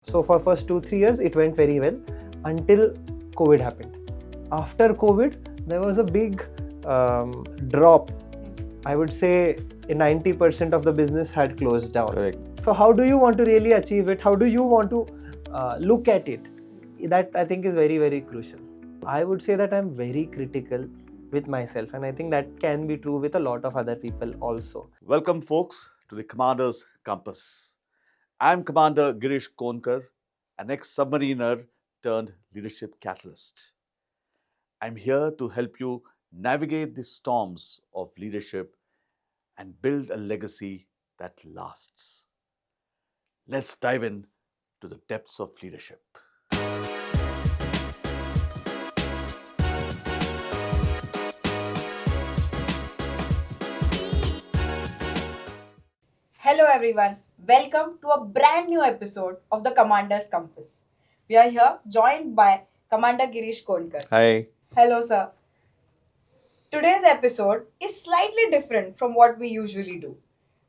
So for first 2-3 years, it went very well until COVID happened. After COVID, there was a big drop. I would say 90% of the business had closed down. Correct. So how do you want to really achieve it? How do you want to look at it? That I think is very, very crucial. I would say that I'm very critical with myself, and I think that can be true with a lot of other people also. Welcome, folks, to the Commander's Compass. I'm Commander Girish Konkar, an ex-submariner turned leadership catalyst. I'm here to help you navigate the storms of leadership and build a legacy that lasts. Let's dive in to the depths of leadership. Hello everyone, welcome to a brand new episode of the Commander's Compass. We are here joined by Commander Girish Konkar. Hi. Hello sir. Today's episode is slightly different from what we usually do.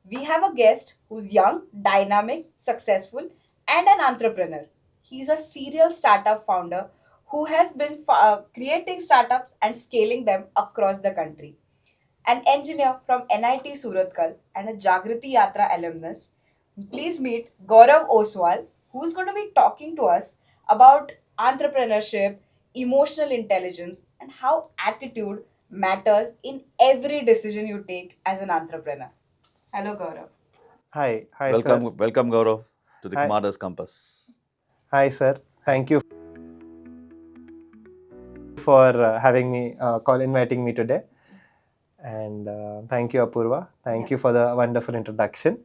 We have a guest who's young, dynamic, successful, and an entrepreneur. He's a serial startup founder who has been creating startups and scaling them across the country. An engineer from NIT Surathkal and a Jagriti Yatra alumnus. Please meet Gaurav Oswal, who's going to be talking to us about entrepreneurship, emotional intelligence, and how attitude matters in every decision you take as an entrepreneur. Hello, Gaurav. Hi, welcome, sir. welcome, Gaurav, to the Hi. Commander's Compass. Hi, sir. Thank you for inviting me today. And thank you, Apurva. Thank you for the wonderful introduction.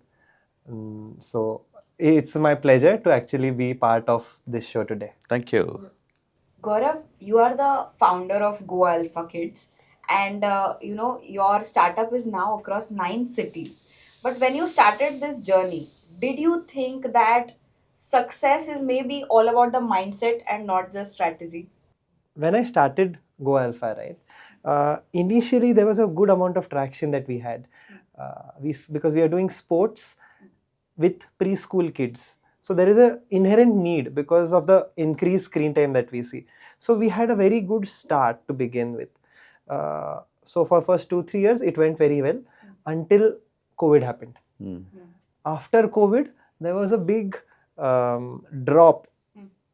So it's my pleasure to actually be part of this show today. Thank you. Gaurav, you are the founder of Go Alpha Kids, and your startup is now across 9 cities. But when you started this journey, did you think that success is maybe all about the mindset and not just strategy? When I started Go Alpha, right, initially there was a good amount of traction that we had. Because we are doing sports with preschool kids. So there is an inherent need because of the increased screen time that we see. So we had a very good start to begin with. So for first 2-3 years, it went very well until COVID happened. After COVID, there was a big drop.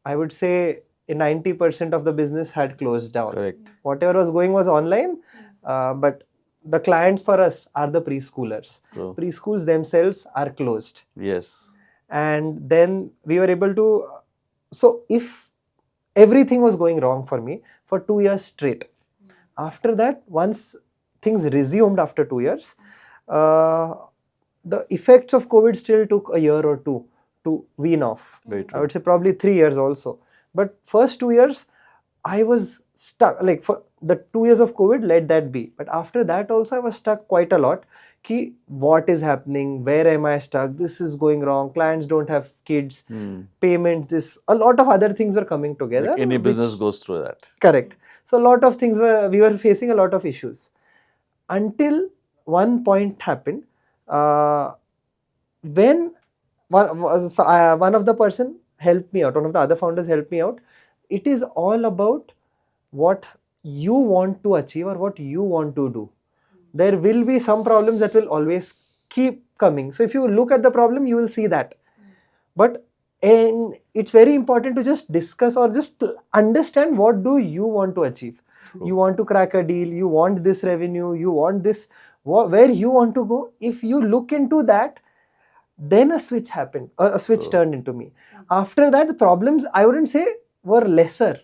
I would say 90% of the business had closed down. Correct. Whatever was going was online, but the clients for us are the preschoolers. True. Preschools themselves are closed. Yes. And then we were able to, so if everything was going wrong for me for 2 years straight, after that, once things resumed after 2 years, the effects of COVID still took a year or two to wean off. Very I true. would say probably 3 years also. But first 2 years, I was stuck. Like for the 2 years of COVID, let that be. But after that also, I was stuck quite a lot. Ki, what is happening? Where am I stuck? This is going wrong. Clients don't have kids. Payment, this. A lot of other things were coming together. Like any business which- goes through that. Correct. So a lot of things we were facing a lot of issues. Until one point happened when one of the person helped me out, one of the other founders helped me out. It is all about what you want to achieve or what you want to do. There will be some problems that will always keep coming. So if you look at the problem, you will see that. But it's very important to just discuss or just understand what do you want to achieve. True. You want to crack a deal, you want this revenue, you want this, where you want to go. If you look into that, then a switch happened, a switch True. turned into me. After that, the problems, I wouldn't say were lesser.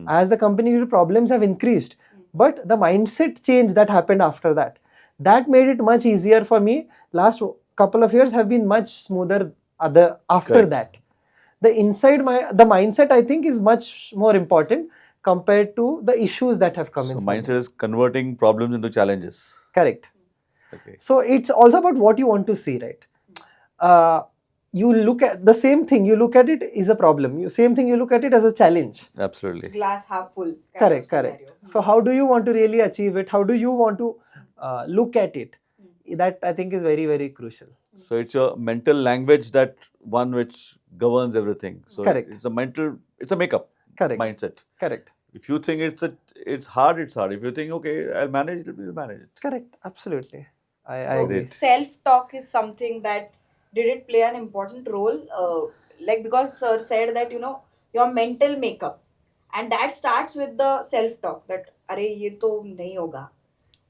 As the company grew, problems have increased. But the mindset change that happened after that, that made it much easier for me. Last couple of years have been much smoother after Correct. that. The mindset, I think, is much more important compared to the issues that have come So in. mindset is converting problems into challenges. Correct. Okay. So it's also about what you want to see, right? You look at the same thing, you look at it is a problem. Same thing, you look at it as a challenge. Absolutely. Glass half full. Correct. So how do you want to really achieve it? How do you want to look at it? That I think is very, very crucial. So it's a mental language that one which governs everything. So Correct. it's a makeup Correct. mindset. Correct. If you think it's hard, it's hard. If you think, okay, I'll manage it, we'll manage it. Correct. Absolutely. I So agree. Great. self-talk is something that did it play an important role? Like because sir said that your mental makeup, and that starts with the self-talk that अरे ये तो नहीं होगा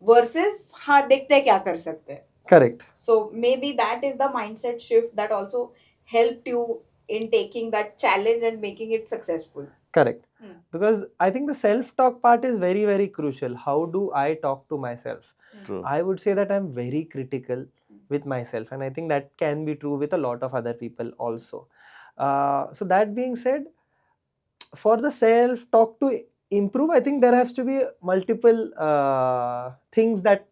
versus हाँ देखते हैं क्या कर सकते हैं. Correct. So maybe that is the mindset shift that also helped you in taking that challenge and making it successful. Correct. Hmm. Because I think the self-talk part is very, very crucial. How do I talk to myself? True. I would say that I'm very critical with myself, and I think that can be true with a lot of other people also. So that being said, for the self-talk to improve, I think there has to be multiple things that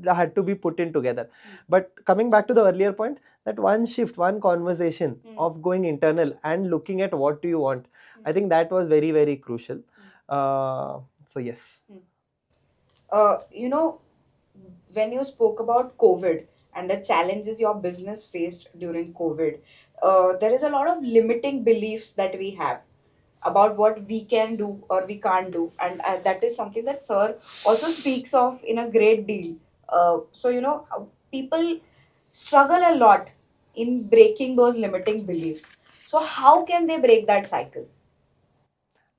had to be put in together. But coming back to the earlier point, that one shift, one conversation of going internal and looking at what do you want, I think that was very, very crucial. So yes. When you spoke about COVID and the challenges your business faced during COVID, there is a lot of limiting beliefs that we have about what we can do or we can't do, and that is something that sir also speaks of in a great deal. So people struggle a lot in breaking those limiting beliefs. So how can they break that cycle?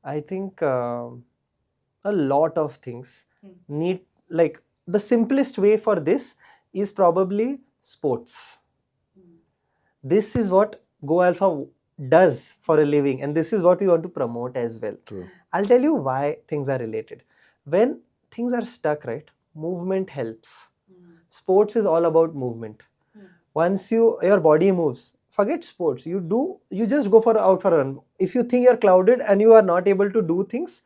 I think a lot of things need, like, the simplest way for this is probably sports. This is what Go Alpha does for a living, and this is what we want to promote as well. True. I'll tell you why things are related. When things are stuck, right, movement helps. Sports is all about movement. Once your body moves, forget sports. You just go out for a run. If you think you're clouded and you are not able to do things,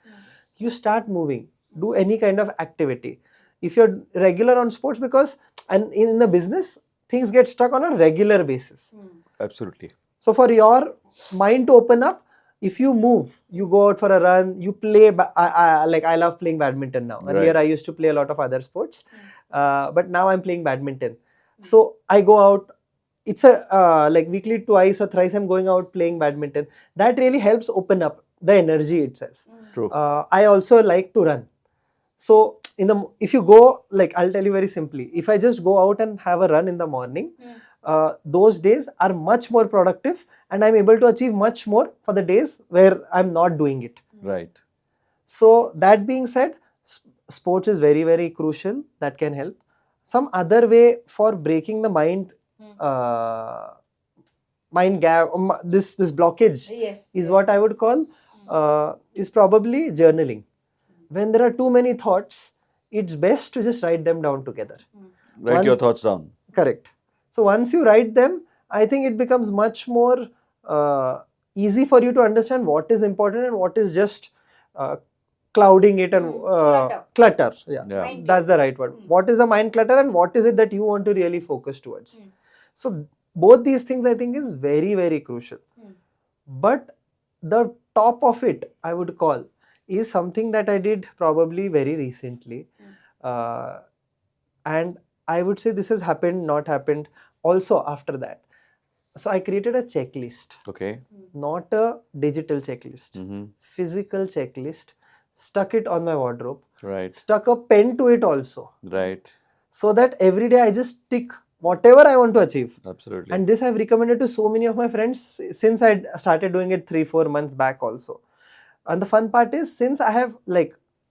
you start moving. Do any kind of activity. If you're regular on sports, because and in the business, things get stuck on a regular basis. Absolutely. So for your mind to open up, if you move, you go out for a run, you play. I love playing badminton now. Right. Earlier I used to play a lot of other sports, but now I'm playing badminton. So I go out. It's a like weekly twice or thrice I'm going out playing badminton. That really helps open up the energy itself. True. I also like to run. So if you go, like, I'll tell you very simply, if I just go out and have a run in the morning, those days are much more productive and I'm able to achieve much more for the days where I'm not doing it. Right. So that being said, sports is very, very crucial. That can help. Some other way for breaking the mind gap, this blockage is what I would call is probably journaling. When there are too many thoughts, it's best to just write them down together. Write your thoughts down. Correct. So once you write them, I think it becomes much more easy for you to understand what is important and what is just clouding it and clutter. Yeah, Yeah. that's the right word. What is the mind clutter and what is it that you want to really focus towards? So both these things I think is very, very crucial. But the top of it, I would call, is something that I did probably very recently. And I would say this has not happened also after that. So I created a checklist. Okay. Not a digital checklist, physical checklist, stuck it on my wardrobe, Right. stuck a pen to it also, Right. so that every day I just tick whatever I want to achieve. Absolutely. And this I've recommended to so many of my friends since I started doing it 3-4 months back also. And the fun part is, since I have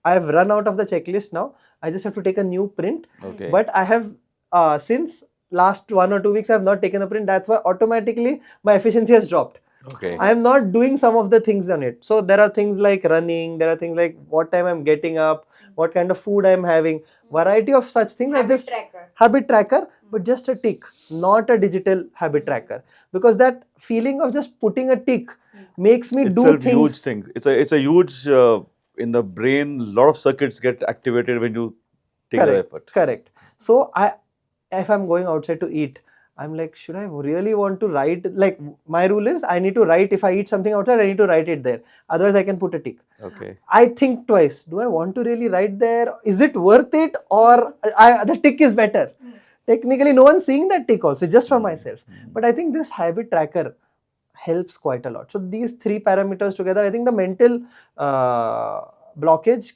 run out of the checklist now, I just have to take a new print. Okay. But I have since last 1 or 2 weeks I have not taken a print. That's why automatically my efficiency has dropped. Okay. I am not doing some of the things on it. So there are things like running, there are things like what time I'm getting up, what kind of food I'm having, variety of such things. Habit tracker, but just a tick, not a digital habit tracker, because that feeling of just putting a tick makes me do It's a things. huge thing. It's a huge in the brain. A lot of circuits get activated when you take the effort. Correct. So if I'm going outside to eat, I'm like, should I really want to write? Like, my rule is I need to write. If I eat something outside, I need to write it there. Otherwise, I can put a tick. Okay. I think twice. Do I want to really write there? Is it worth it? Or the tick is better? Technically, no one's seeing that tick also, just for myself. But I think this habit tracker helps quite a lot. So these three parameters together, I think the mental blockage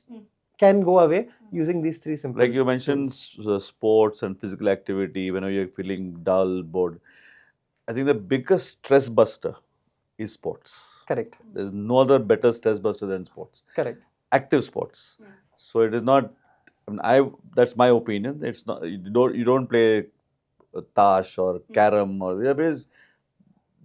can go away using these three simple Like you mentioned, tools. sports and physical activity, whenever you're feeling dull, bored, I think the biggest stress buster is sports. Correct. There's no other better stress buster than sports. Correct. Active sports. So it is not. I mean, that's my opinion. It's not. You don't play tash or carom or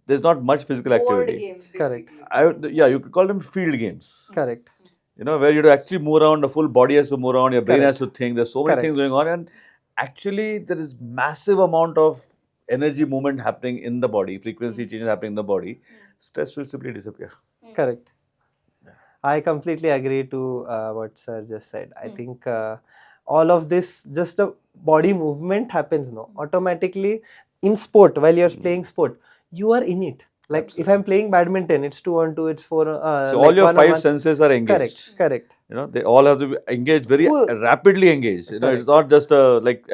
there's not much physical Board activity. games, Correct. basically. You could call them field games. Correct. Where you have to actually move around, the full body has to move around, your brain has Correct. to think, there's so many Correct. things going on, and actually there is massive amount of energy movement happening in the body, frequency changes happening in the body. Stress will simply disappear. Correct. I completely agree to what sir just said. I think all of this, just the body movement happens now automatically in sport. While you're playing sport, you are in it. Like if Absolutely. I'm playing badminton, it's 2-on-2, it's 4. So like all your 1-on-1. five senses are engaged. Correct. They all have to be engaged, very Full- rapidly engaged. Correct. It's not just like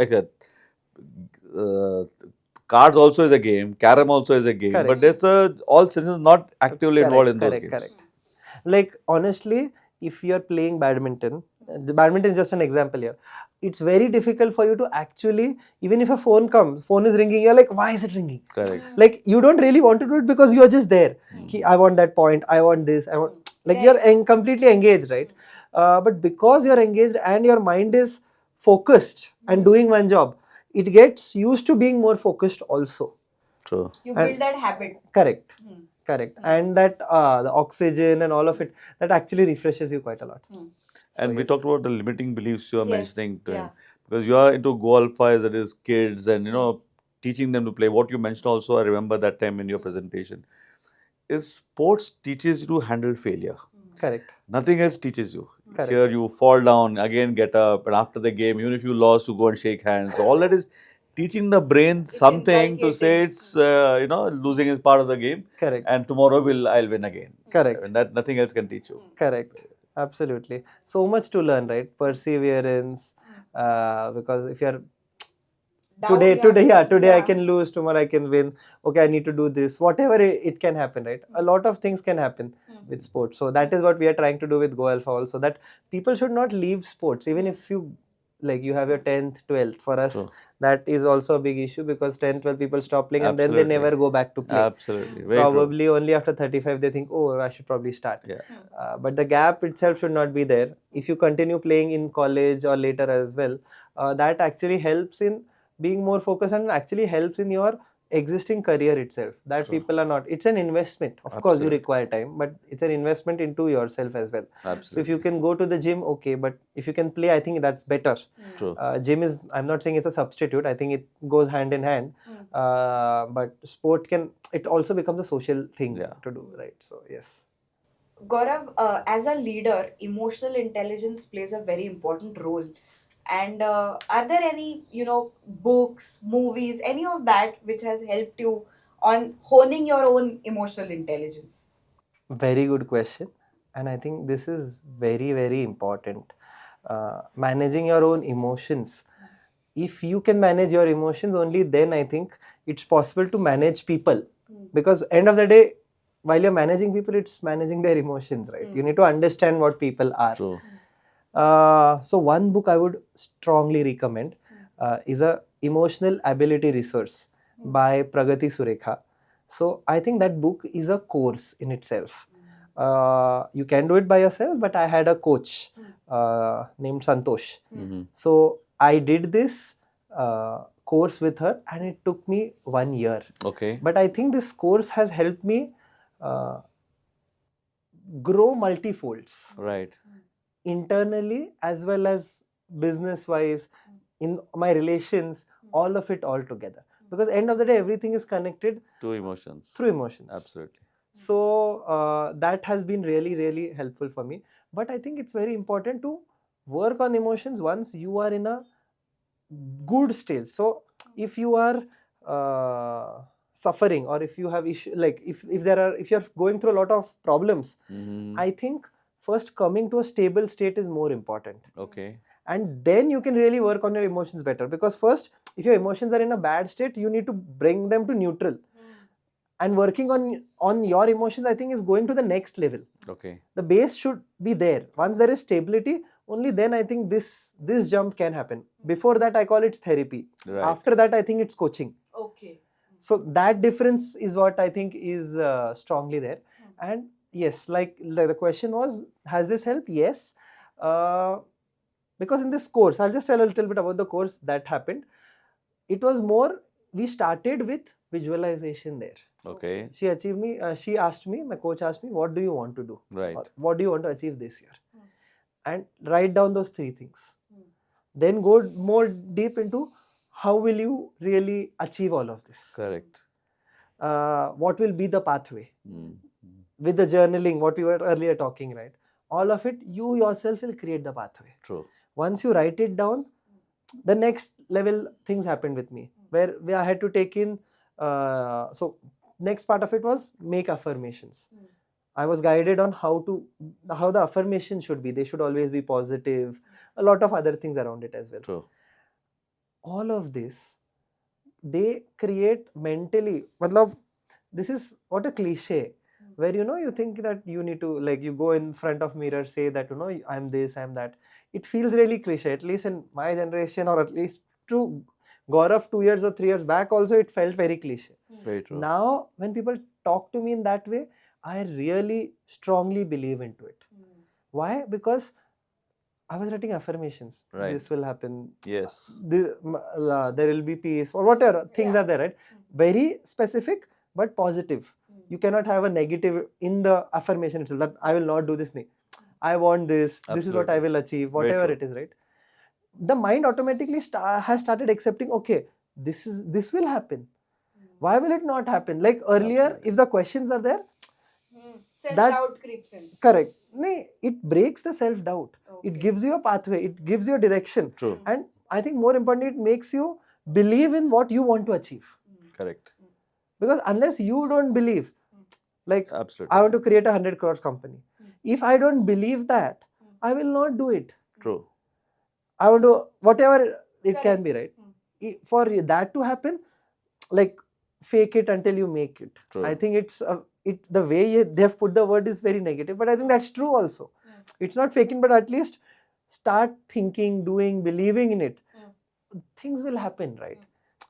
cards also is a game, carom also is a game, Correct. but there's all senses not actively involved in those Correct. games. Correct. Like honestly, if you're playing badminton, the badminton is just an example here. It's very difficult for you to actually, even if a phone is ringing, you're like, why is it ringing? Correct. Like you don't really want to do it because you're just there. I want that point, I want this, I want, like you're completely engaged, right? But because you're engaged and your mind is focused and doing one job, it gets used to being more focused also. True. You And- build that habit. Correct. And that the oxygen and all of it, that actually refreshes you quite a lot. And we yes. talked about the limiting beliefs you are Yes, mentioning to him. yeah. Because you are into Go Alpha, that is kids, and teaching them to play. What you mentioned also, I remember that time in your presentation, is sports teaches you to handle failure. Correct. Nothing else teaches you. Correct. Here you fall down, again get up, and after the game, even if you lost, to go and shake hands. So all that is teaching the brain something to say it's losing is part of the game, Correct. and tomorrow I'll win again. Correct. And that nothing else can teach you. Correct. Absolutely. So much to learn, right? Perseverance. Because if you're today I can lose, tomorrow I can win. Okay, I need to do this. Whatever it can happen, right? A lot of things can happen with sports. So that is what we are trying to do with Go Alpha also. That people should not leave sports, even if you have your 10th, 12th. For us, True. that is also a big issue because 10, 12 people stop playing and then Absolutely. they never go back to play. Absolutely. Very true. Probably only after 35 they think, oh, I should probably start. Yeah. But the gap itself should not be there. If you continue playing in college or later as well, that actually helps in being more focused and actually helps in your existing career itself. That True. people are not. It's an investment. Of course, you Absolutely. require time, but it's an investment into yourself as well. Absolutely. So if you can go to the gym, okay, but if you can play, I think that's better. True. Gym is, I'm not saying it's a substitute. I think it goes hand in hand. But sport it also becomes a social thing to do, right? So yes. Gaurav, as a leader, emotional intelligence plays a very important role. And are there any, books, movies, any of that which has helped you on honing your own emotional intelligence? Very good question. And I think this is very, very important. Managing your own emotions. If you can manage your emotions, only then I think it's possible to manage people. Because end of the day, while you're managing people, it's managing their emotions, right? You need to understand what people are. True. So one book I would strongly recommend is a emotional ability resource by Pragati Surekha. So I think that book is a course in itself. You can do it by yourself, but I had a coach named Santosh. So I did this course with her and it took me 1 year. Okay. But I think this course has helped me grow multifolds. Right. Internally as well as business wise, in my relations, all of it all together. Because end of the day, everything is connected To emotions. through emotions. Absolutely. So that has been really, really helpful for me. But I think it's very important to work on emotions once you are in a good stage. So if you are suffering or if you have issue, like if you're going through a lot of problems, I think first coming to a stable state is more important. Okay. And then you can really work on your emotions better. Because first, if your emotions are in a bad state, you need to bring them to neutral. and working on your emotions, I think, is going to the next level. Okay. The base should be there. Once there is stability, only then I think this jump can happen. Before that, I call it therapy. Right. After that, I think it's coaching. Okay. So that difference is what I think is strongly there. And yes, like the question was, has this helped? Yes. Because in this course, I'll just tell a little bit about the course that happened. It was more, we started with visualization there. Okay. She asked me, my coach asked me, what do you want to do? Right. Or what do you want to achieve this year? And write down those 3 things. Then go more deep into how will you really achieve all of this? Correct. What will be the pathway? Mm. With the journaling, what we were earlier talking, right? All of it, you yourself will create the pathway. True. Once you write it down, the next level things happened with me, where I had to take in, so next part of it was make affirmations. I was guided on how the affirmation should be. They should always be positive. A lot of other things around it as well. True. All of this, they create mentally. Matlab, this is what a cliche, where you think that you need to, like, you go in front of mirror, say that I'm this, I'm that. It feels really cliche. At least in my generation, or at least to Gaurav 2 years or 3 years back, also it felt very cliche. Very true. Now, when people talk to me in that way, I really strongly believe into it. Why? Because I was writing affirmations. Right. This will happen. Yes. There will be peace, or whatever things are there, right? Very specific but positive. You cannot have a negative in the affirmation itself, that I will not do this thing. I want this. This is what I Absolutely. will achieve. Whatever true. it is, right? The mind automatically has started accepting. Okay, this will happen. Why will it not happen? Like earlier, Absolutely. if the questions are there, Self-doubt creeps in. correct. No, it breaks the self-doubt. Okay. It gives you a pathway. It gives you a direction. True. And I think more importantly, it makes you believe in what you want to achieve. Correct. Because unless you don't believe, like Absolutely. I want to create a 100 crores company. If I don't believe that, I will not do it. True. I want to, whatever it can Correct. be, right? For that to happen, like, fake it until you make it. True. I think it's the way they have put the word is very negative, but I think that's true also. It's not faking, but at least start thinking, doing, believing in it. Things will happen, right?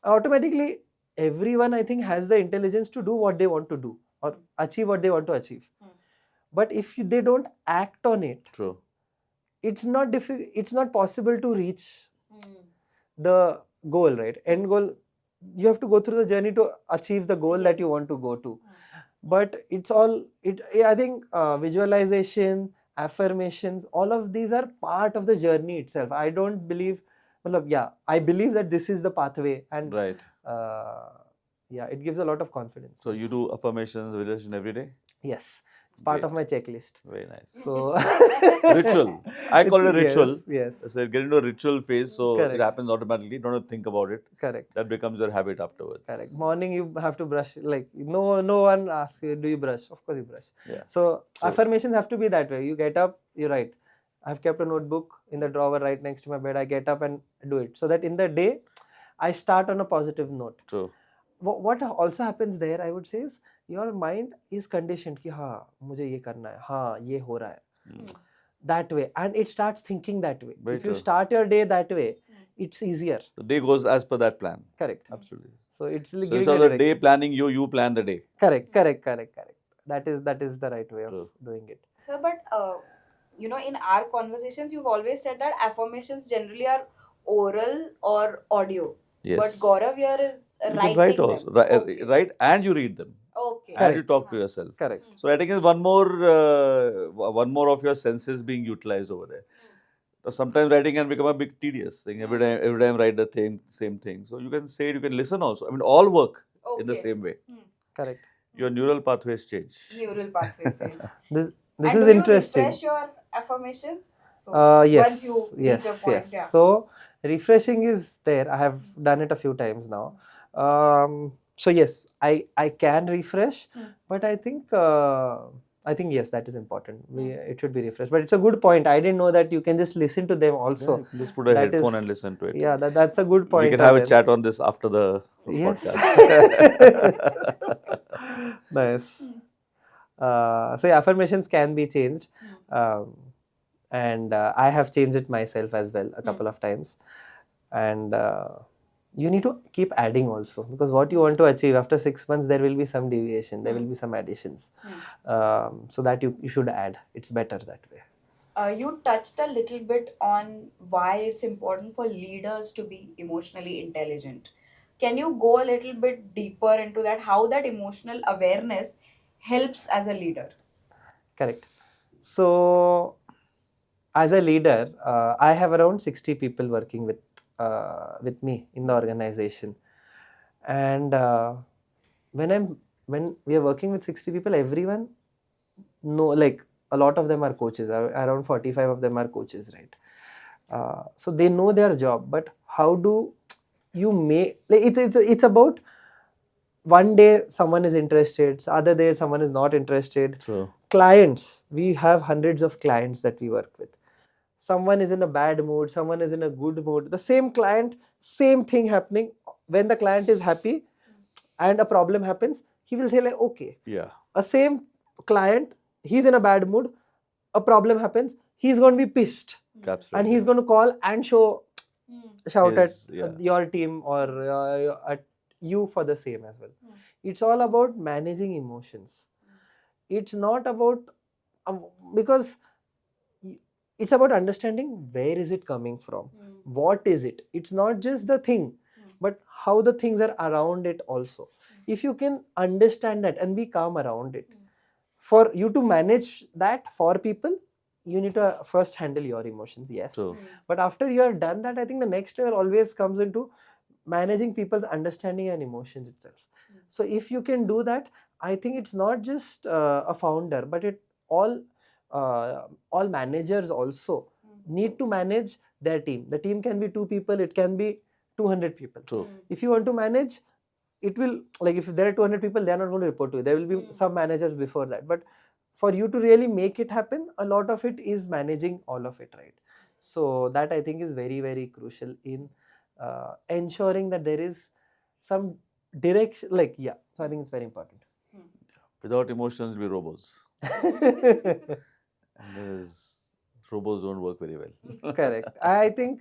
Automatically, everyone, I think, has the intelligence to do what they want to do or achieve what they want to achieve. But if they don't act on it, True. it's not it's not possible to reach the goal, right? End goal, you have to go through the journey to achieve the goal that you Yes. want to go to. But it's all I think visualization, affirmations, all of these are part of the journey itself. I don't believe, I believe that this is the pathway, and Right. it gives a lot of confidence. So you do affirmations, visualization every day? Yes, it's part of Great. my checklist. Very nice. So Ritual. I call it a ritual. Yes, So get into a ritual phase, so Correct. it happens automatically. You don't have to think about it. correct. That becomes your habit afterwards. Correct. Morning you have to brush. Like no one asks you, do you brush? Of course you brush. Yeah. So True. affirmations have to be that way. You get up, you write. I've kept a notebook in the drawer right next to my bed. I get up and do it, so that in the day, I start on a positive note. True. What also happens there, I would say, is your mind is conditioned कि हाँ मुझे ये करना है, हाँ ये हो रहा है. That way, and it starts thinking that way. Very If you true. start your day that way, it's easier. The day goes as per that plan. Correct. Absolutely. So it's So giving instead a of the day direction. planning, you plan the day. Correct. That is the right way of True. doing it. So, but in our conversations, you've always said that affirmations generally are oral or audio. Yes. But Gaurav here is You can writing write them. also. Okay. Write and you read them. Okay. And you Correct. talk to yourself. Correct. So writing is one more of your senses being utilized over there. So sometimes writing can become a bit tedious thing. Every time write the same thing. So you can say it, you can listen also. I mean, all work in the Okay. same way. Correct. Your neural pathways change. Neural pathways change. This And is do interesting. you refresh your affirmations? So Yes. Once you reach yes. a point, Yes. yeah. So refreshing is there. I have done it a few times now. So yes, I can refresh, but I think yes, that is important. It should be refreshed. But it's a good point. I didn't know that you can just listen to them also. Yeah, you can just put a that headphone is- and listen to it. Yeah, that's a good point. We can have a Anil. chat on this after the Yes. podcast. Nice. Hmm. So yeah, affirmations can be changed, Hmm. and I have changed it myself as well a couple of times. And you need to keep adding also, because what you want to achieve after 6 months, there will be some deviation, there will be some additions. So that you should add. It's better that way. You touched a little bit on why it's important for leaders to be emotionally intelligent. Can you go a little bit deeper into that? How that emotional awareness helps as a leader? Correct. So as a leader, I have around 60 people working with me in the organization, and when we are working with 60 people, everyone know, like, a lot of them are coaches. Around 45 of them are coaches, right? So they know their job, but how do you make, like, it's about, one day someone is interested, so other day someone is not interested. True. Clients, we have hundreds of clients that we work with. Someone is in a bad mood, someone is in a good mood, the same client, same thing happening. When the client is happy and a problem happens, he will say like, okay. Yeah. A same client, he's in a bad mood, a problem happens, he's going to be pissed, Absolutely. and he's going to call and shout His- at yeah. your team or at you for the same as well. It's all about managing emotions. It's not about, um, because y- it's about understanding where is it coming from, what is it. It's not just the thing, but how the things are around it also. If you can understand that and be calm around it, for you to manage that for people, you need to first handle your emotions, yes. True. But after you have done that, I think the next level always comes into managing people's understanding and emotions itself. So if you can do that, I think it's not just a founder, but all managers also need to manage their team. The team can be 2 people, it can be 200 people. True. If you want to manage, it will, like, if there are 200 people, they are not going to report to you. There will be some managers before that, but for you to really make it happen, a lot of it is managing all of it, right? So that, I think, is very, very crucial in ensuring that there is some direction, like, yeah. So I think it's very important. Without emotions, we'll be robots. And robots don't work very well. Correct. I think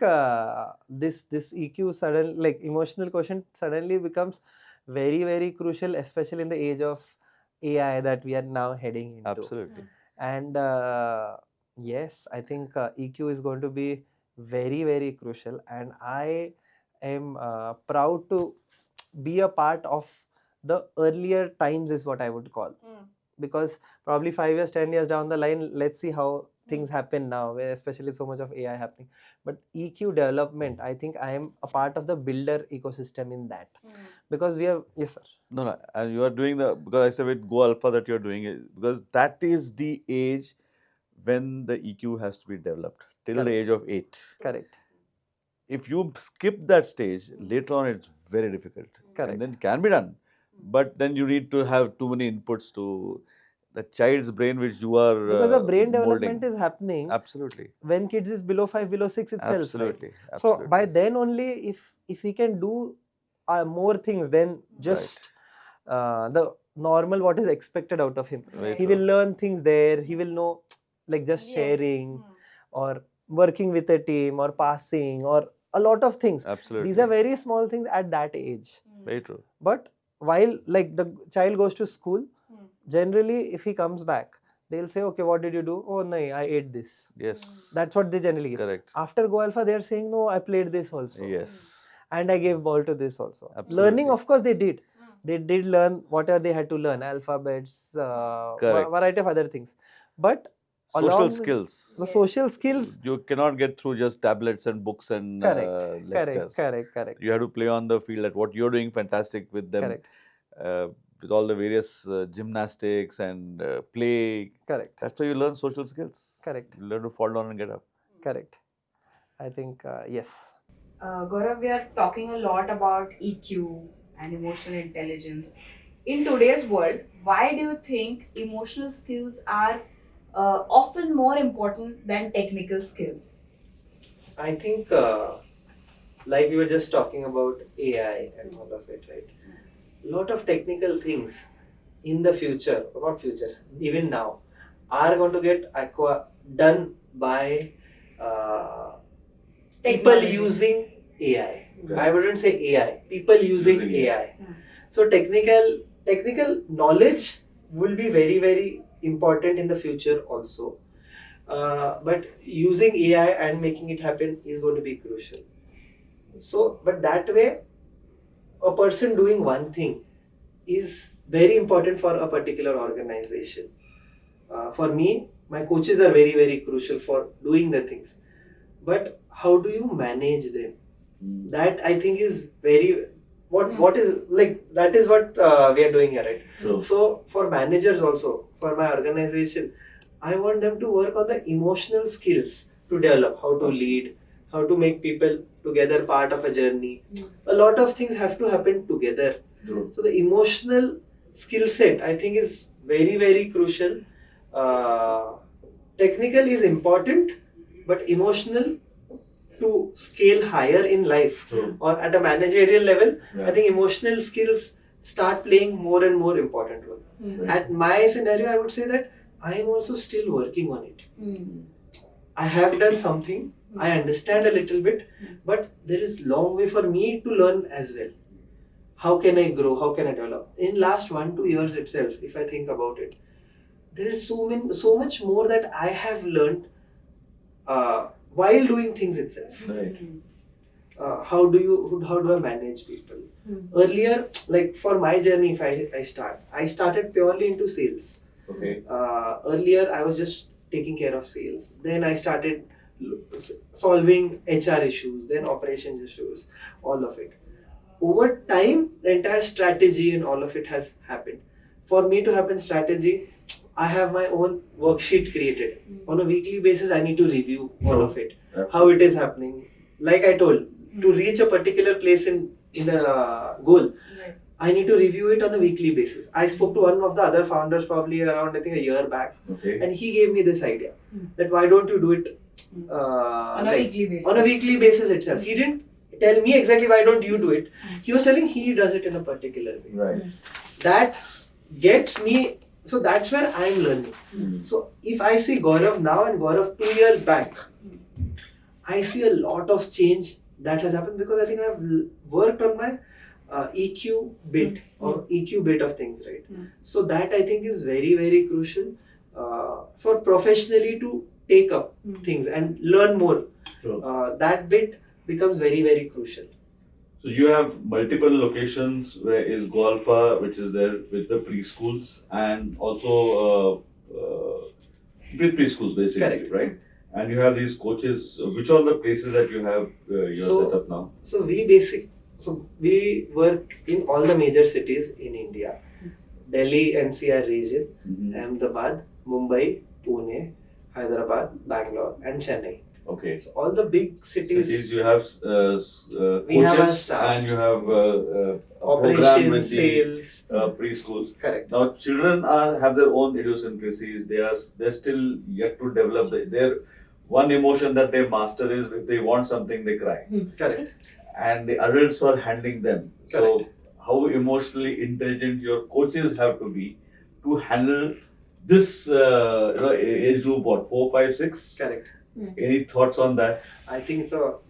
this EQ sudden, like, emotional quotient suddenly becomes very, very crucial, especially in the age of AI that we are now heading into. Absolutely. And yes, I think EQ is going to be very, very crucial, and I am proud to be a part of the earlier times, is what I would call. Because probably 5 years, 10 years down the line, let's see how things happen now, where especially so much of AI happening. But EQ development, I think I am a part of the builder ecosystem in that. Because we have, yes sir. No, and you are doing because I said with Go Alpha that you're doing it, because that is the age when the EQ has to be developed, till Correct. the age of 8. Correct. If you skip that stage, later on it's very difficult. Correct. And then it can be done. But then you need to have too many inputs to the child's brain which you are Because the brain molding. development is happening Absolutely. when kids is below 5, below 6 itself. Absolutely. Right? Absolutely. So by then only, if he can do more things than just the normal what is expected out of him, Very he true. will learn things there. He will know, like, just sharing or working with a team or passing or a lot of things. Absolutely. These are very small things at that age. Very true. But while, like, the child goes to school, generally if he comes back, they'll say, okay, what did you do? Oh no, I ate this. Yes. That's what they generally give. Correct. After Go Alpha, they're saying, no, I played this also. Yes. And I gave ball to this also. Absolutely. Learning, of course, they did. They did learn whatever they had to learn, alphabets, Correct. variety of other things. But Social along with skills. the social skills, You cannot get through just tablets and books and lectures. correct. You have to play on the field at what you're doing fantastic with them. Correct. With all the various gymnastics and play. Correct. That's how you learn social skills. Correct. You learn to fall down and get up. Correct. I think, yes. Gaurav, we are talking a lot about EQ and emotional intelligence. In today's world, why do you think emotional skills are often more important than technical skills? I think, like we were just talking about AI and all of it, right? A lot of technical things in the future, or not future, even now, are going to get done by people Technology. using AI. Okay. I wouldn't say AI. People using Using AI. Hmm. So technical knowledge will be very very important in the future also. But using AI and making it happen is going to be crucial. So, but that way, a person doing one thing is very important for a particular organization. For me, my coaches are very very crucial for doing the things. But how do you manage them? Mm. That I think is very Hmm. what is like that is what we are doing here, right? True. So for managers also, for my organization, I want them to work on the emotional skills to develop how to lead, how to make people together part of a journey. A lot of things have to happen together. True. So the emotional skill set I think is very very crucial. Uh, Technical is important, but emotional to scale higher in life True. or at a managerial level, Yeah. I think emotional skills start playing more and more important role. Hmm. At my scenario, I would say that I am also still working on it. Hmm. I have done something, I understand a little bit, but there is long way for me to learn as well. How can I grow? How can I develop? In last 1-2 years itself, if I think about it, there is so much more that I have learned while doing things itself. Right. How do I manage people? Earlier, like for my journey, if I started purely into sales. Okay. Earlier, I was just taking care of sales. Then I started solving HR issues, then operations issues, all of it. Over time, the entire strategy and all of it has happened. For me to happen strategy, I have my own worksheet created. On a weekly basis, I need to review all of it, how it is happening. Like I told, to reach a particular place in the goal, Right. I need to review it on a weekly basis. I spoke to one of the other founders probably around I think a year back, Okay. and he gave me this idea Hmm. that why don't you do it On a like, weekly basis. on a weekly basis itself. He didn't tell me exactly why don't you do it. He was telling he does it in a particular way. Right. That gets me. So that's where I'm learning. Mm. So if I see Gaurav now and Gaurav 2 years back, I see a lot of change that has happened because I think I've worked on my EQ bit or EQ bit of things, right? So that I think is very very crucial for professionally to take up things and learn more. True. That bit becomes very very crucial. So you have multiple locations where is Golfa, which is there with the preschools and also with preschools basically, Correct. right? And you have these coaches. Which are the places that you have your So- set up now? So we work in all the major cities in India. Delhi NCR region, Mhm. Ahmedabad, Mumbai, Pune, Hyderabad, Bangalore and Chennai. Okay. So all the big cities, You have We have our coaches staff. and you have a program operations, with the sales, preschools. correct. Now children have their own idiosyncrasies. They're still yet to develop their one emotion that they master is if they want something they cry, Correct. and the adults are handling them. So how emotionally intelligent your coaches have to be to handle this age group, what, 4, 5, 6? Correct. Any thoughts on that? I think so.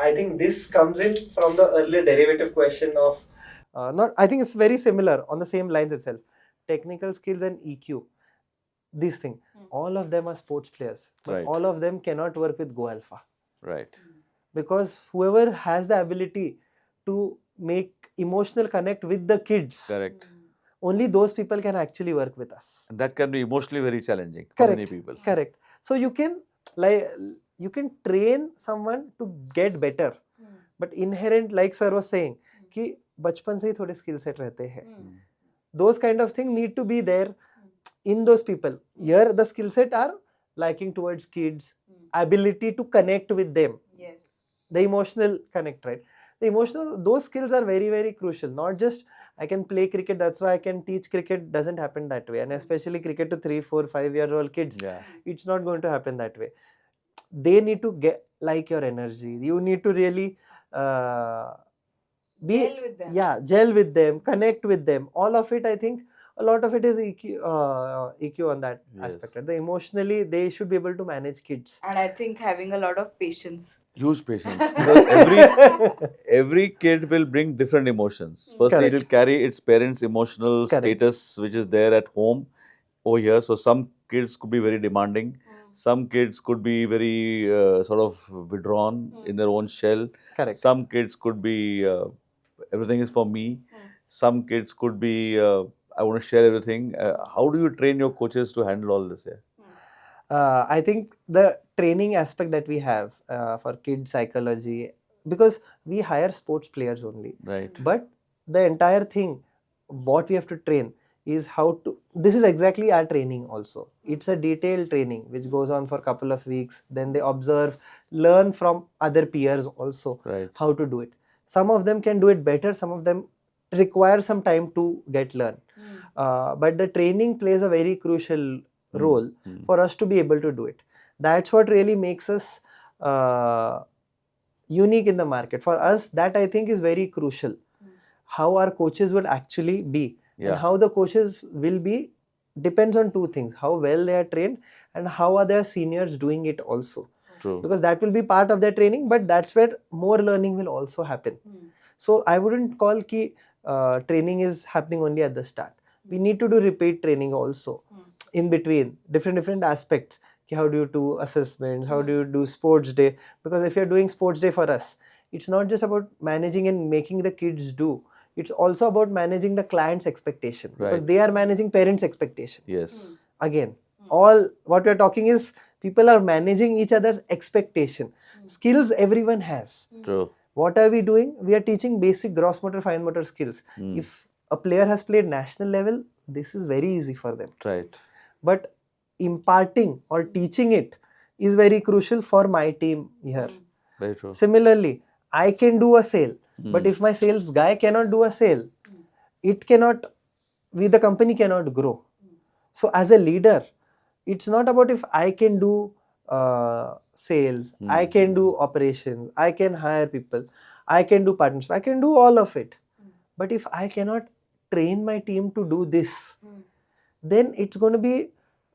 I think this comes in from the earlier derivative question of not. I think it's very similar on the same lines itself. Technical skills and EQ. This thing, all of them are sports players, but Right. all of them cannot work with Go Alpha Right. because whoever has the ability to make emotional connect with the kids, Correct. only those people can actually work with us. And that can be emotionally very challenging for many Correct. people. Correct. So you can train someone to get better, but inherent, like sir was saying, कि बचपन से ही थोड़े skill set रहते हैं. Those kind of things need to be there in those people. Here the skill set are liking towards kids, ability to connect with them, Yes. the emotional connect, right? The emotional, those skills are very very crucial. Not just I can play cricket, that's why I can teach cricket, doesn't happen that way. And especially cricket to 3, 4, 5-year-old kids, Yeah. it's not going to happen that way. They need to get like your energy. You need to really Gel with them. gel with them, connect with them. All of it, I think a lot of it is EQ on that aspect. Yes. Right? Emotionally, they should be able to manage kids. And I think having a lot of patience. Huge patience, because every kid will bring different emotions. Firstly, it will Correct. carry its parents' emotional Correct. status, which is there at home over here. So some kids could be very demanding. Some kids could be very sort of withdrawn in their own shell. Correct. Some kids could be everything is for me. Some kids could be I want to share everything. How do you train your coaches to handle all this? Yeah? I think the training aspect that we have for kid psychology, because we hire sports players only, Right. but the entire thing, what we have to train is how to. This is exactly our training also. It's a detailed training which goes on for a couple of weeks. Then they observe, learn from other peers also Right. how to do it. Some of them can do it better. Some of them require some time to get learn. But the training plays a very crucial role for us to be able to do it. That's what really makes us unique in the market. For us, that I think is very crucial. How our coaches would actually be, and how the coaches will be depends on two things: how well they are trained and how are their seniors doing it also. True. Because that will be part of their training, but that's where more learning will also happen. So I wouldn't call ki training is happening only at the start. We need to do repeat training also in between different aspects. Ki how do you do assessments? How do you do sports day? Because if you're doing sports day for us, it's not just about managing and making the kids do. It's also about managing the client's expectation, because Right. they are managing parents' expectation. Yes. Again, all what we're talking is people are managing each other's expectation. Skills everyone has. True. What are we doing? We are teaching basic gross motor, fine motor skills. If a player has played national level, this is very easy for them. Right. But imparting or teaching it is very crucial for my team here. Very true. Similarly, I can do a sale, but if my sales guy cannot do a sale, it cannot, the company cannot grow. So as a leader, it's not about if I can do sales, I can do operations, I can hire people, I can do partnership, I can do all of it. But if I cannot train my team to do this, then it's going to be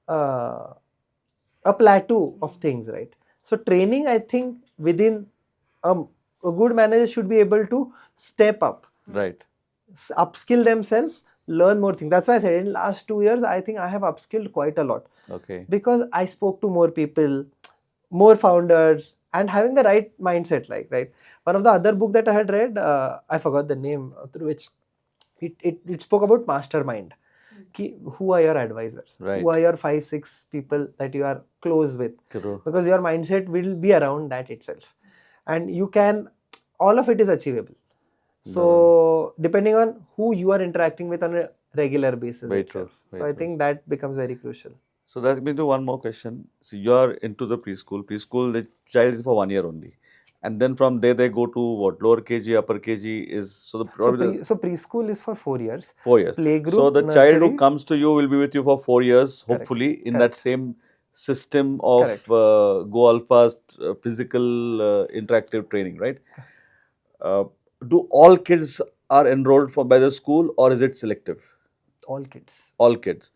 a plateau of things, right? So training, I think, within a good manager should be able to step up, Right. upskill themselves, learn more things. That's why I said in last 2 years, I think I have upskilled quite a lot. Okay. Because I spoke to more people, more founders, and having the right mindset. Right. One of the other book that I had read, I forgot the name, through which it spoke about mastermind. Who are your advisors? Right. Who are your 5-6 people that you are close with? True. Because your mindset will be around that itself, and you can. All of it is achievable. So depending on who you are interacting with on a regular basis Very itself. true. So Very I true. think that becomes very crucial. So that's me to one more question. So you are into the preschool. Preschool, the child is for 1 year only, and then from there they go to what? Lower KG, upper KG is so the probably So preschool is for 4 years. 4 years. Playgroup, So the child who nursery. comes to you will be with you for 4 years, Correct. hopefully in Correct. that same system of Correct. Go Alpha's physical interactive training, right? Do all kids are enrolled for by the school, or is it selective? All kids. All kids.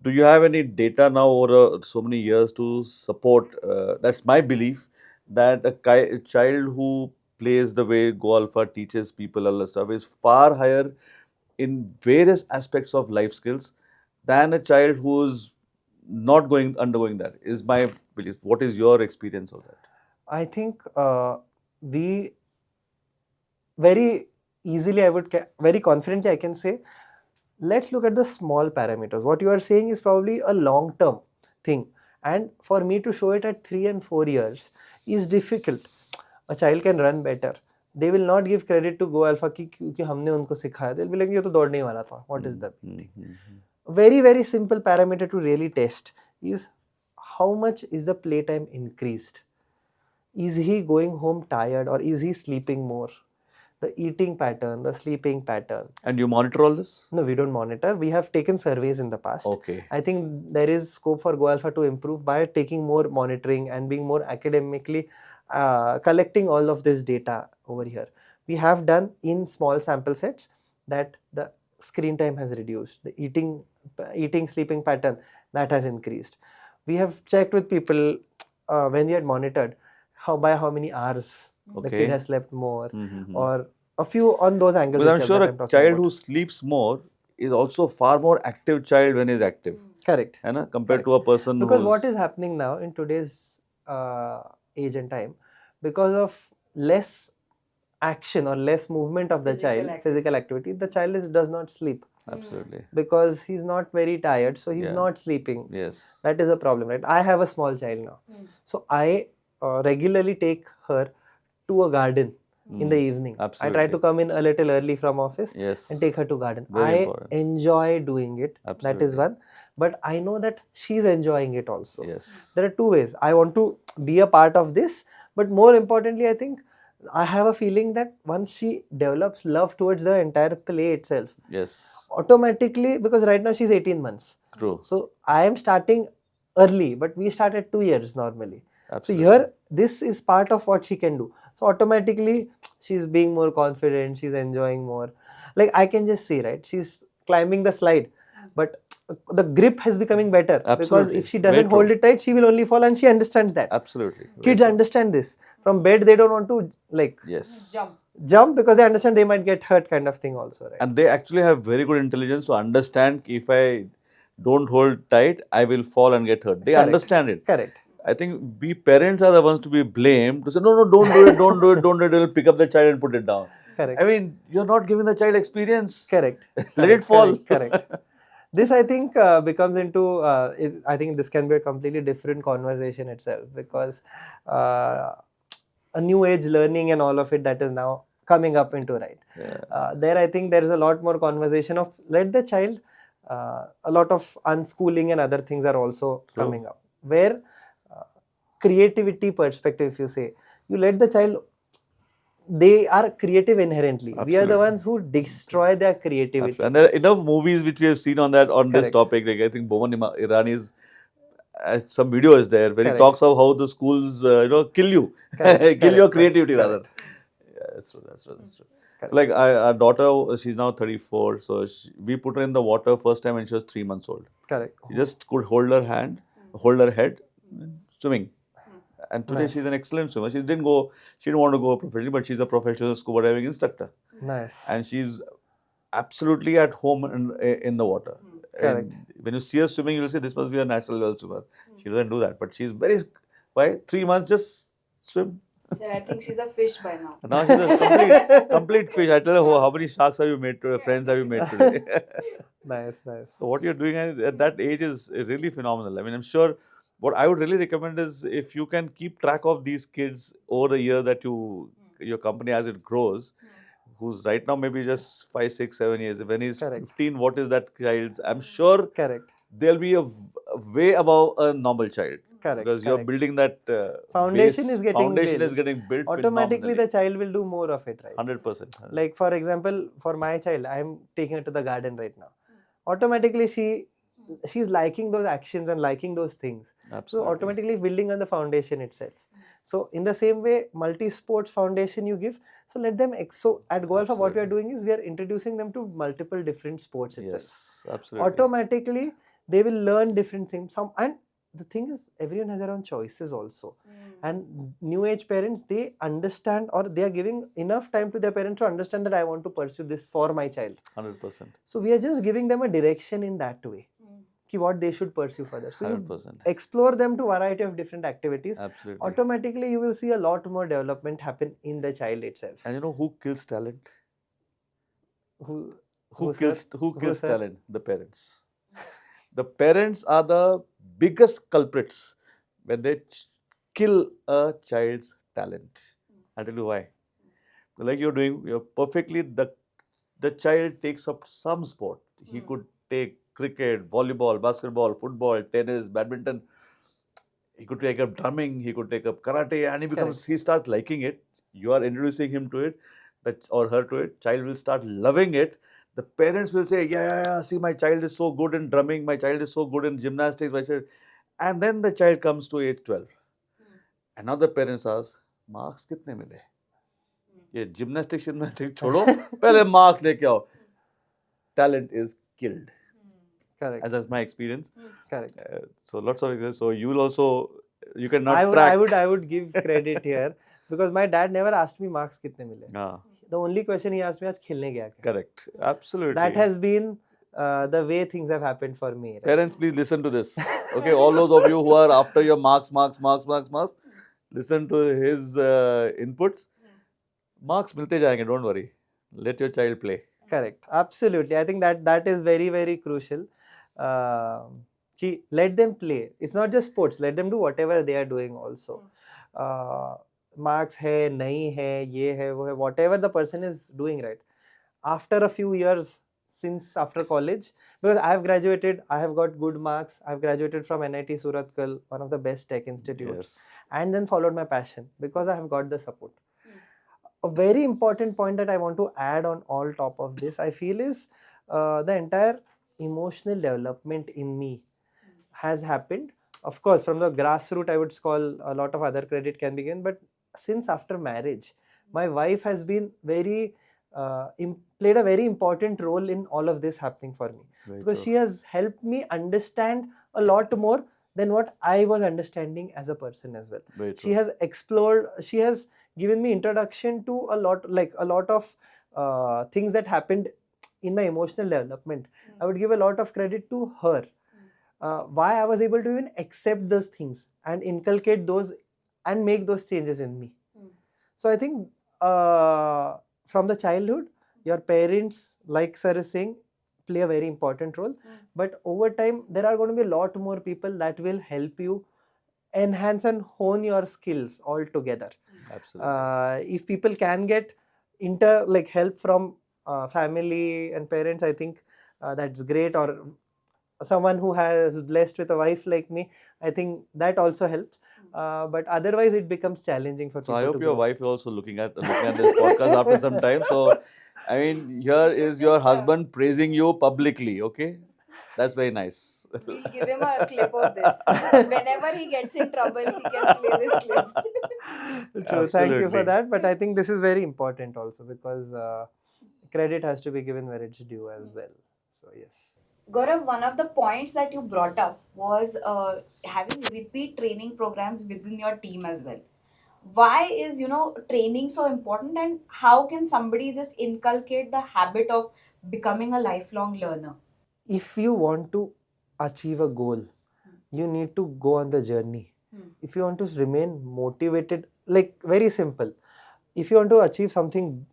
Do you have any data now over so many years to support? That's my belief that a child who plays the way Go Alpha teaches people all the stuff is far higher in various aspects of life skills than a child who's not undergoing that. Is my belief. What is your experience of that? I think we very easily, very confidently I can say, let's look at the small parameters. What you are saying is probably a long-term thing. And for me to show it at 3 and 4 years is difficult. A child can run better. They will not give credit to Go Alpha क्योंकि हमने उनको सिखाया. They'll be like, ये तो दौड़ने ही वाला था. What is the big thing? Very, very simple parameter to really test is how much is the playtime increased? Is he going home tired, or is he sleeping more? The eating pattern, the sleeping pattern. And you monitor all this? No, we don't monitor. We have taken surveys in the past. Okay. I think there is scope for Go Alpha to improve by taking more monitoring and being more academically collecting all of this data over here. We have done in small sample sets that the screen time has reduced. The eating, sleeping pattern, that has increased. We have checked with people when we had monitored by how many hours the kid Okay. has slept more, Mhm. or a few on those angles Because I'm itself sure that a I'm talking child about. who sleeps more is also far more active child when he's active, Correct. है ना? Compared Correct. to a person Because who's what is happening now in today's age and time, because of less action or less movement of the child, physical activity, the child does not sleep absolutely because he's not very tired, so he's Yeah. not sleeping. yes. That is a problem, right? I have a small child now, so I regularly take her to a garden in the evening. I try Absolutely. to come in a little early from office Yes. and take her to garden. Very I important. enjoy doing it. That is Absolutely. one. But I know that she's enjoying it also. Yes. There are two ways. I want to be a part of this, but more importantly, I think I have a feeling that once she develops love towards the entire play itself, Yes. automatically, because right now she's 18 months. True. So I am starting early, but we start at 2 years normally. Absolutely. So here, this is part of what she can do. So automatically, she's being more confident. She's enjoying more. Like I can just see, right? She's climbing the slide, but the grip is becoming better because Absolutely. if she Very doesn't true. hold it tight, she will only fall, and she understands that. Absolutely. Very Kids true. understand this. From bed, they don't want to like Yes. jump because they understand they might get hurt, kind of thing also, right? And they actually have very good intelligence to understand if I don't hold tight, I will fall and get hurt. They Correct. understand it. Correct. I think we parents are the ones to be blamed to say, no, don't do it, don't do it, don't do it. They'll pick up the child and put it down. Correct. I mean, you're not giving the child experience. Correct. Let it fall. Correct. This, I think, becomes into. I think this can be a completely different conversation itself, because a new age learning and all of it that is now coming up into, right. Yeah. There, I think there is a lot more conversation of let the child. A lot of unschooling and other things are also True. coming up, where creativity perspective, if you say, you let the child. They are creative inherently. We are the Absolutely. ones who destroy their creativity. And there are enough movies which we have seen on this Correct. topic. Like I think Boman Irani's some video is there where Correct. he talks of how the schools kill you, Correct. kill your Correct. creativity Correct. rather. Yeah, that's true. That's true. That's true. Correct. So like our daughter, she's now 34. So we put her in the water first time when she was 3 months old. Correct. She just could hold her hand, hold her head, swimming. And today Nice. she's an excellent swimmer. She didn't want to go professionally, but she's a professional scuba diving instructor. Nice. And she's absolutely at home in the water. Correct. And when you see her swimming, you'll say this must be a natural level swimmer. She doesn't do that, but she's why 3 months just swim. So I think she's a fish by now. Now she's a complete fish. I tell her, oh, how many sharks have you made today? Friends have you made today? Nice. Nice. So what you're doing at that age is really phenomenal. I mean, I'm sure what I would really recommend is if you can keep track of these kids over the year that your company as it grows, who's right now maybe just 5, 6, 7 years. When he's Correct. 15, what is that child's? I'm sure Correct. there'll be a way above a normal child. Correct. Because you're Correct. building that Foundation base, is getting foundation built. is getting built Automatically, phenomenally. the child will do more of it, right? 100%. Like for example, for my child, I'm taking her to the garden right now. Automatically, she's liking those actions and liking those things. Absolutely. So automatically building on the foundation itself. So in the same way, multi-sports foundation you give. So let them. So at Go Alpha, what we are Absolutely. doing is we are introducing them to multiple different sports itself. Yes, absolutely. Automatically, they will learn different things. And the thing is, everyone has their own choices also. And new age parents, they understand, or they are giving enough time to their parents to understand that I want to pursue this for my child. 100%. So we are just giving them a direction in that way, what they should pursue further. So you 100%. explore them to variety of different activities. Absolutely. Automatically, you will see a lot more development happen in the child itself. And you know who kills talent? Who Who sir? kills sir? talent? The parents. The parents are the biggest culprits when they kill a child's talent. I'll tell you why. Like you're perfectly, the child takes up some sport. He could take cricket, volleyball, basketball, football, tennis, badminton. He could take up drumming, he could take up karate, and he starts liking it. You are introducing him to it, or her to it. Child will start loving it. The parents will say, yeah, see, my child is so good in drumming, my child is so good in gymnastics, my child. And then the child comes to age 12. And now the parents ask, marks kitne mile? ये gymnastic छोड़ो पहले marks लेके आओ talent is killed. Correct. As that's my experience. Correct. So lots of experience. So you will also, you cannot I would, track. I would give credit here because my dad never asked me marks kitne mile. Ah, The only question he asked me was khilne gaya kya? correct. Absolutely. That has been the way things have happened for me. Right? Parents, please listen to this. Okay, all those of you who are after your marks, listen to his inputs. Marks milte jayenge, don't worry. Let your child play. Correct. Absolutely. I think that is very, very crucial. Let them play. It's not just sports. Let them do whatever they are doing also. Marks hai, nahi hai, ye hai, wo hai, whatever the person is doing, right? After a few years, since after college, because I have graduated, I have got good marks. I have graduated from NIT Surathkal, one of the best tech institutes, Yes. and then followed my passion because I have got the support. A very important point that I want to add on all top of this, I feel, is the entire emotional development in me has happened. Of course, from the grassroots, I would call a lot of other credit can be given, but since after marriage, my wife has been very played a very important role in all of this happening for me Very because true. she has helped me understand a lot more than what I was understanding as a person as well. Very She true. has explored, she has given me introduction to a lot of things that happened in my emotional development. I would give a lot of credit to her. Why I was able to even accept those things and inculcate those and make those changes in me. So I think from the childhood, your parents, like sir is saying, play a very important role. But over time, there are going to be a lot more people that will help you enhance and hone your skills altogether. Absolutely. If people can get help from family and parents, I think that's great. Or someone who has blessed with a wife like me, I think that also helps. But otherwise, it becomes challenging for So people I to hope your grow. wife is also looking at this podcast after some time. So I mean, here is your husband praising you publicly. Okay, that's very nice. We'll give him a clip of this. Whenever he gets in trouble, he can play this clip. True, thank you for Absolutely. that. But I think this is very important also because credit has to be given where it's due as well. So yes. Gaurav, one of the points that you brought up was having repeat training programs within your team as well. Why is training so important, and how can somebody just inculcate the habit of becoming a lifelong learner? If you want to achieve a goal, you need to go on the journey. If you want to remain motivated, like very simple, if you want to achieve something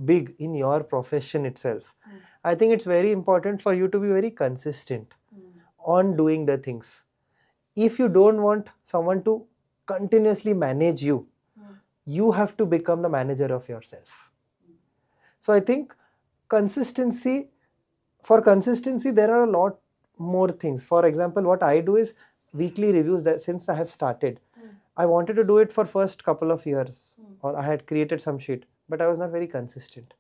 big in your profession itself, I think it's very important for you to be very consistent on doing the things. If you don't want someone to continuously manage you, you have to become the manager of yourself. So I think consistency, for consistency, there are a lot more things. For example, what I do is weekly reviews that since I have started. I wanted to do it for first couple of years, or I had created some sheet, but I was not very consistent.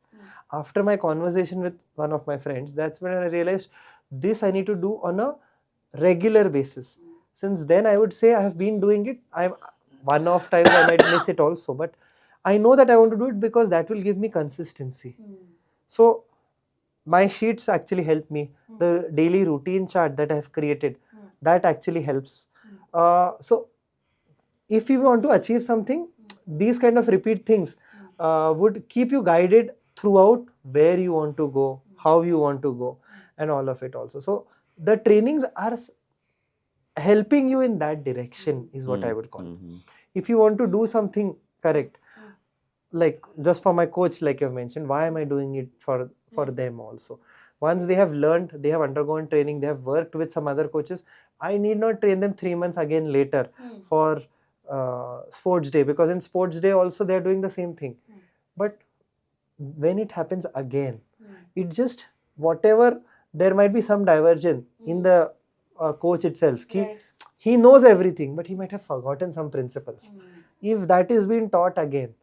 After my conversation with one of my friends, that's when I realized this I need to do on a regular basis. Since then, I would say I have been doing it. I'm one-off times I might miss it also, but I know that I want to do it because that will give me consistency. So my sheets actually help me. The daily routine chart that I have created, that actually helps. So if you want to achieve something, these kind of repeat things would keep you guided throughout where you want to go, how you want to go, and all of it also. So the trainings are helping you in that direction is what I would call. If you want to do something correct, like just for my coach, like you've mentioned, why am I doing it for them also? Once they have learned, they have undergone training, they have worked with some other coaches, I need not train them 3 months again later for sports day, because in sports day also they are doing the same thing. But when it happens again, it just whatever, there might be some diversion in the coach itself. He knows everything, but he might have forgotten some principles. If that is being taught again,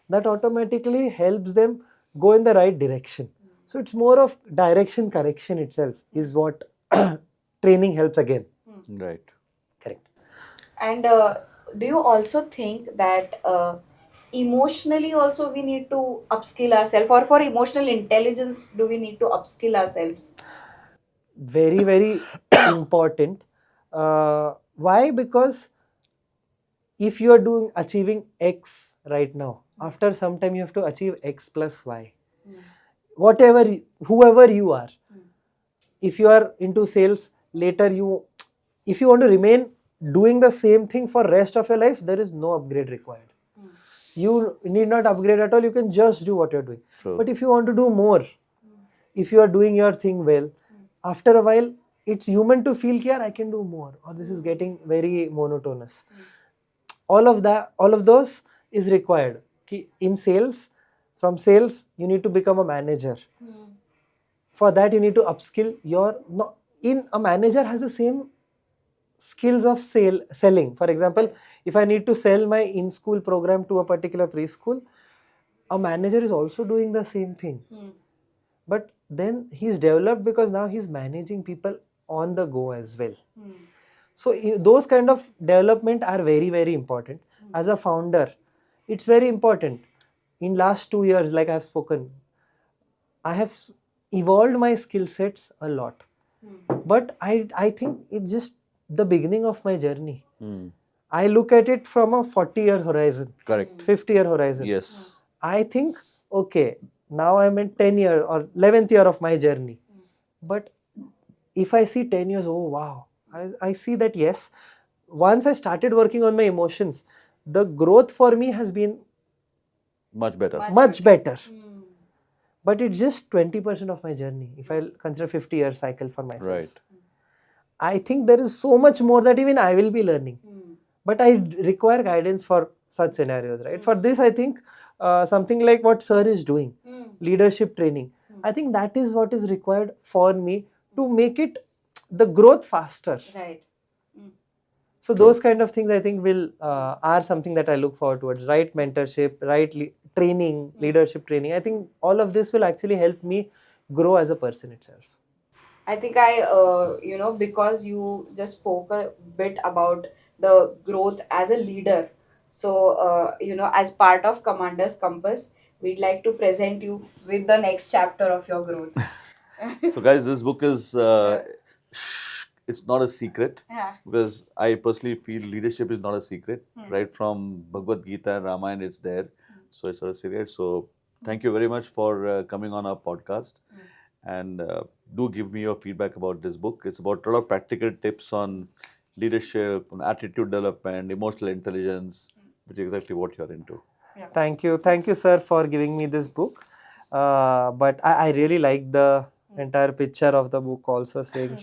that automatically helps them go in the right direction. So it's more of direction correction itself is what training helps again. Right. Correct. And do you also think that emotionally also we need to upskill ourselves, or for emotional intelligence do we need to upskill ourselves? Very, very important. Why? Because if you are doing achieving X right now, after some time you have to achieve X plus Y. Whatever, whoever you are. If you are into sales, later if you want to remain doing the same thing for rest of your life, there is no upgrade required. You need not upgrade at all. You can just do what you're doing. True. But if you want to do more, if you are doing your thing well, after a while, it's human to feel here I can do more, or this is getting very monotonous. All of those is required. In sales, from sales, you need to become a manager. For that, you need to upskill your. No, in a manager has the same skills of selling. For example, if I need to sell my in-school program to a particular preschool, a manager is also doing the same thing. But then he's developed because now he's managing people on the go as well. So those kind of development are very, very important. As a founder, it's very important. In last 2 years, like I've spoken, I have evolved my skill sets a lot. But I think it's just the beginning of my journey. I look at it from a 40-year horizon, Correct. 50-year horizon. Yes. I think, okay, now I'm in 10 year or 11th year of my journey. But if I see 10 years, oh wow, I see that yes, once I started working on my emotions, the growth for me has been Much better. much better. But it's just 20% of my journey. If I consider 50-year cycle for myself, Right. I think there is so much more that even I will be learning. But I require guidance for such scenarios, right? For this, I think something like what sir is doing, leadership training, I think that is what is required for me to make it the growth faster. Right. So those kind of things I think will are something that I look forward towards. Right mentorship, right training, leadership training. I think all of this will actually help me grow as a person itself. I think because you just spoke a bit about the growth as a leader. So, as part of Commander's Compass, we'd like to present you with the next chapter of your growth. So, guys, this book is it's not a secret, Yeah. because I personally feel leadership is not a secret. Right from Bhagavad Gita and Ramayana, it's there. So it's not a secret. So thank you very much for coming on our podcast, and do give me your feedback about this book. It's about a lot of practical tips on leadership, on attitude development, emotional intelligence, which is exactly what you're into. Thank you, sir, for giving me this book. But I really like the entire picture of the book, also saying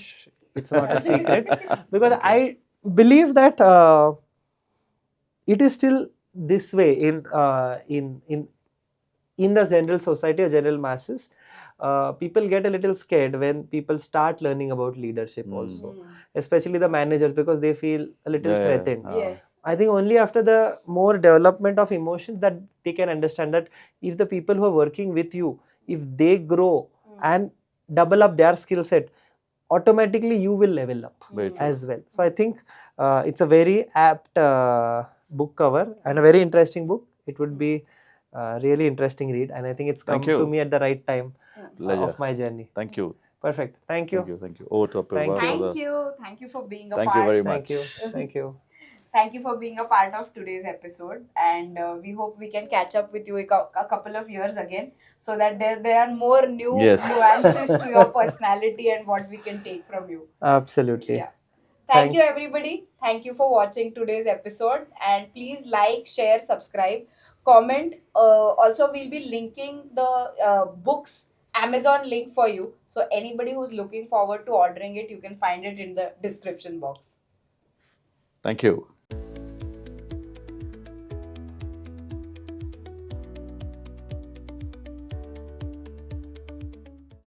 it's not a secret, because I believe that it is still this way in the general society or general masses. People get a little scared when people start learning about leadership also, especially the managers, because they feel a little threatened. Yes. I think only after the more development of emotions that they can understand that if the people who are working with you, if they grow and double up their skill set, automatically you will level up Very true. as well. So I think it's a very apt book cover and a very interesting book. It would be really interesting read, and I think it's come Thank you. to me at the right time Pleasure. of my journey. Thank you. Perfect. Thank you. Thank you. Thank you. Over to Apurva Thank for the- Thank you. Thank you for being a Thank part. you very Thank much. you. Thank you. Thank you for being a part of today's episode, and we hope we can catch up with you a couple of years again, so that there are more new Yes. nuances to your personality and what we can take from you. Absolutely. Yeah. Thank you, everybody. Thank you for watching today's episode, and please like, share, subscribe, comment. Also, we'll be linking the books Amazon link for you, so anybody who's looking forward to ordering it, you can find it in the description box. Thank you.